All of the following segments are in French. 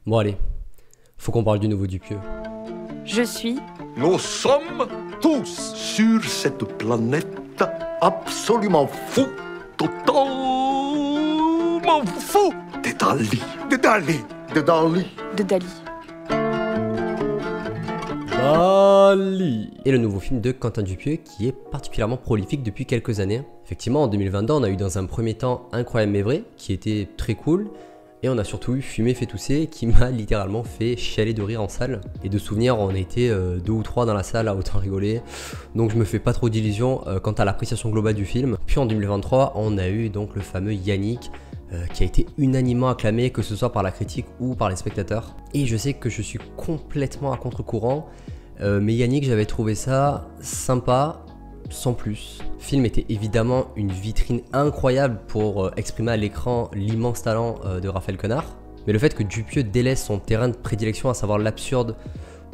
Bon allez, faut qu'on parle du nouveau Dupieux. Je suis... Nous sommes tous sur cette planète absolument fous, totalement fous de Dali, de Dali, de Dali. de Dali. Dali. Et le nouveau film de Quentin Dupieux qui est particulièrement prolifique depuis quelques années. Effectivement, en 2022, on a eu dans un premier temps Incroyable mais vrai, qui était très cool. Et on a surtout eu Fumer fait tousser, qui m'a littéralement fait chialer de rire en salle. Et de souvenir, on était 2 ou 3 dans la salle à autant rigoler. Donc je me fais pas trop d'illusions quant à l'appréciation globale du film. Puis en 2023, on a eu donc le fameux Yannick, qui a été unanimement acclamé, que ce soit par la critique ou par les spectateurs. Et je sais que je suis complètement à contre-courant, mais Yannick, j'avais trouvé ça sympa, sans plus. Le film était évidemment une vitrine incroyable pour exprimer à l'écran l'immense talent de Raphaël Quenard. Mais le fait que Dupieux délaisse son terrain de prédilection, à savoir l'absurde,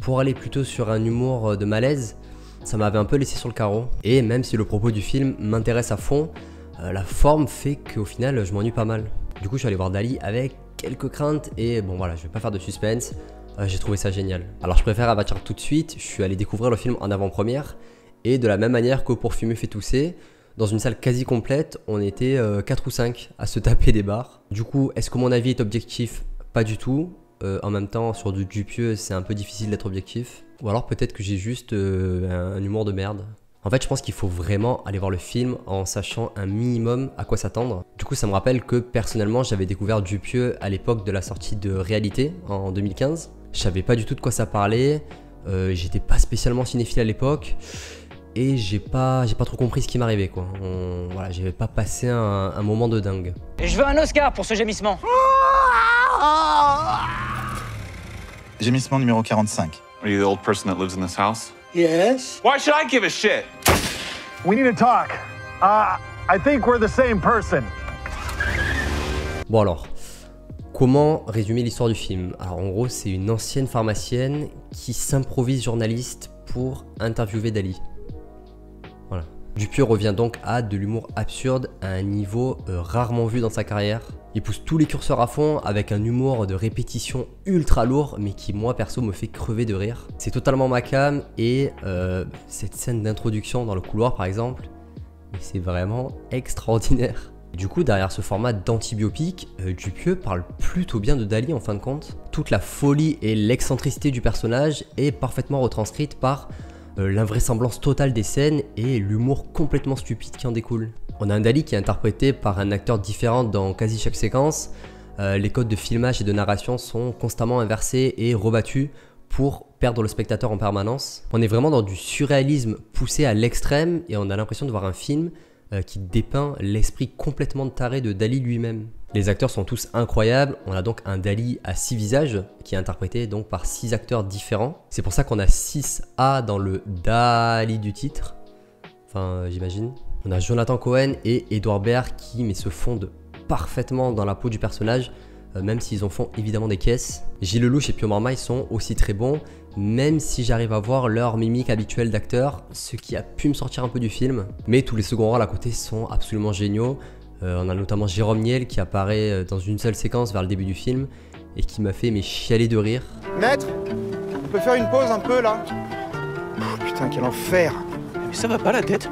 pour aller plutôt sur un humour de malaise, ça m'avait un peu laissé sur le carreau. Et même si le propos du film m'intéresse à fond, la forme fait qu'au final je m'ennuie pas mal. Du coup je suis allé voir Dali avec quelques craintes et bon voilà, je vais pas faire de suspense, j'ai trouvé ça génial. Alors je préfère abattre tout de suite, je suis allé découvrir le film en avant-première et de la même manière que pour Fumer fait tousser, dans une salle quasi complète, on était 4 ou 5 à se taper des barres. Du coup, est-ce que mon avis est objectif? Pas du tout. En même temps, sur du Dupieux, c'est un peu difficile d'être objectif. Ou alors peut-être que j'ai juste un humour de merde. En fait, je pense qu'il faut vraiment aller voir le film en sachant un minimum à quoi s'attendre. Du coup, ça me rappelle que personnellement, j'avais découvert Dupieux à l'époque de la sortie de Réalité en 2015. Je savais pas du tout de quoi ça parlait. J'étais pas spécialement cinéphile à l'époque. Et j'ai pas trop compris ce qui m'arrivait quoi. Voilà, j'avais pas passé un moment de dingue. Et je veux un Oscar pour ce gémissement. Gémissement numéro 45. Are you the old person that lives in this house? Yes. Why should I give a shit? We need to talk. I think we're the same person. Bon alors, comment résumer l'histoire du film? Alors en gros, c'est une ancienne pharmacienne qui s'improvise journaliste pour interviewer Dali. Voilà. Dupieux revient donc à de l'humour absurde à un niveau rarement vu dans sa carrière. Il pousse tous les curseurs à fond avec un humour de répétition ultra lourd mais qui moi perso me fait crever de rire. C'est totalement ma cam et cette scène d'introduction dans le couloir par exemple, c'est vraiment extraordinaire. Du coup derrière ce format d'antibiopic, Dupieux parle plutôt bien de Dali en fin de compte. Toute la folie et l'excentricité du personnage est parfaitement retranscrite par l'invraisemblance totale des scènes et l'humour complètement stupide qui en découle. On a un Dali qui est interprété par un acteur différent dans quasi chaque séquence. Les codes de filmage et de narration sont constamment inversés et rebattus pour perdre le spectateur en permanence. On est vraiment dans du surréalisme poussé à l'extrême et on a l'impression de voir un film qui dépeint l'esprit complètement taré de Dali lui-même. Les acteurs sont tous incroyables, on a donc un Dali à 6 visages qui est interprété donc par 6 acteurs différents. C'est pour ça qu'on a 6 A dans le Dali du titre, enfin j'imagine. On a Jonathan Cohen et Edouard Baird qui se fondent parfaitement dans la peau du personnage, même s'ils en font évidemment des caisses. Gilles Lelouch et Pio Marmaille sont aussi très bons, même si j'arrive à voir leur mimique habituelle d'acteur, ce qui a pu me sortir un peu du film. Mais tous les seconds rôles à côté sont absolument géniaux. On a notamment Jérôme Niel qui apparaît dans une seule séquence vers le début du film et qui m'a fait chialer de rire. Maître, on peut faire une pause un peu là? Putain, quel enfer! Mais ça va pas la tête?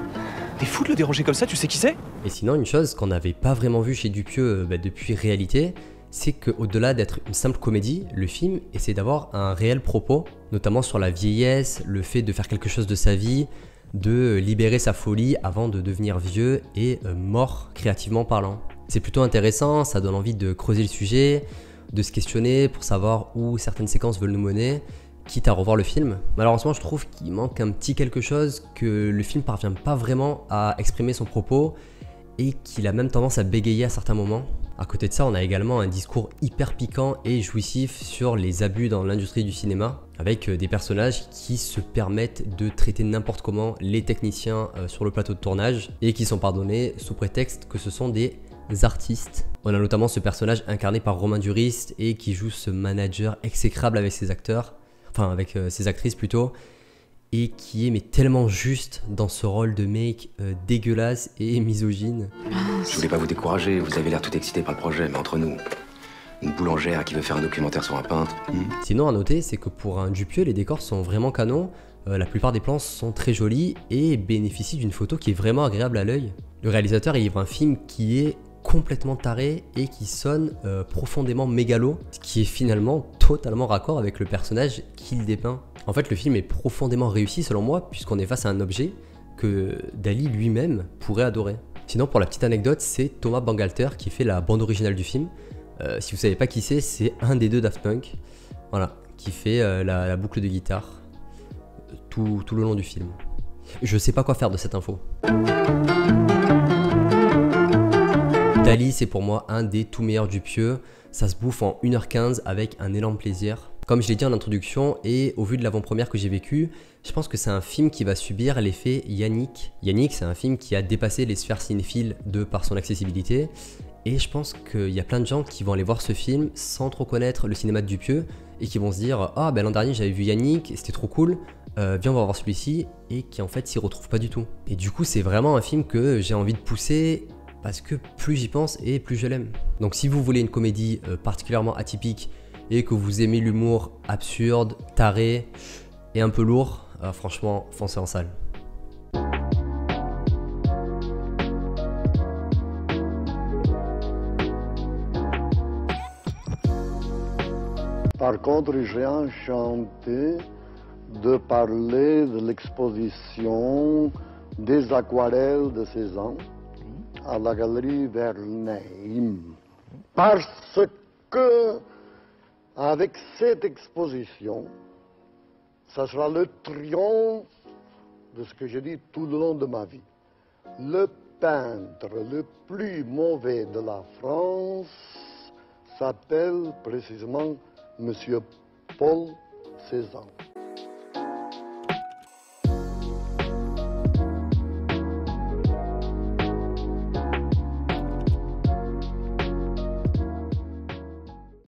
T'es fou de le déranger comme ça, tu sais qui c'est? Et sinon, une chose qu'on n'avait pas vraiment vue chez Dupieux depuis Réalité, c'est qu'au-delà d'être une simple comédie, le film essaie d'avoir un réel propos, notamment sur la vieillesse, le fait de faire quelque chose de sa vie, de libérer sa folie avant de devenir vieux et mort créativement parlant. C'est plutôt intéressant, ça donne envie de creuser le sujet, de se questionner pour savoir où certaines séquences veulent nous mener, quitte à revoir le film. Malheureusement, je trouve qu'il manque un petit quelque chose, que le film parvient pas vraiment à exprimer son propos et qu'il a même tendance à bégayer à certains moments. À côté de ça, on a également un discours hyper piquant et jouissif sur les abus dans l'industrie du cinéma, avec des personnages qui se permettent de traiter n'importe comment les techniciens sur le plateau de tournage et qui sont pardonnés sous prétexte que ce sont des artistes. On a notamment ce personnage incarné par Romain Duris et qui joue ce manager exécrable avec ses acteurs, enfin avec ses actrices plutôt, et qui est mais tellement juste dans ce rôle de mec dégueulasse et misogyne. Je voulais pas vous décourager, vous avez l'air tout excité par le projet, mais entre nous, Une boulangère qui veut faire un documentaire sur un peintre. Sinon, à noter, c'est que pour un Dupieux, les décors sont vraiment canons. La plupart des plans sont très jolis et bénéficient d'une photo qui est vraiment agréable à l'œil. Le réalisateur il livre un film qui est complètement taré et qui sonne profondément mégalo, ce qui est finalement totalement raccord avec le personnage qu'il dépeint. En fait, le film est profondément réussi selon moi, puisqu'on est face à un objet que Dali lui-même pourrait adorer. Sinon, pour la petite anecdote, c'est Thomas Bangalter qui fait la bande originale du film. Si vous savez pas qui c'est un des deux Daft Punk, voilà, qui fait la boucle de guitare tout le long du film. Je sais pas quoi faire de cette info. Dali, c'est pour moi un des tout meilleurs Dupieux. Ça se bouffe en 1h15 avec un énorme plaisir. Comme je l'ai dit en introduction et au vu de l'avant-première que j'ai vécue, je pense que c'est un film qui va subir l'effet Yannick. Yannick, c'est un film qui a dépassé les sphères cinéphiles de par son accessibilité. Et je pense qu'il y a plein de gens qui vont aller voir ce film sans trop connaître le cinéma de Dupieux et qui vont se dire « Ah, ben l'an dernier j'avais vu Yannick, c'était trop cool, viens on va voir celui-ci » et qui en fait s'y retrouvent pas du tout. Et du coup c'est vraiment un film que j'ai envie de pousser parce que plus j'y pense et plus je l'aime. Donc si vous voulez une comédie particulièrement atypique et que vous aimez l'humour absurde, taré et un peu lourd, franchement foncez en salle. Par contre, j'ai enchanté de parler de l'exposition des aquarelles de Cézanne à la galerie Vernheim. Parce que, avec cette exposition, ça sera le triomphe de ce que j'ai dit tout le long de ma vie. Le peintre le plus mauvais de la France s'appelle précisément Monsieur Paul Cézanne.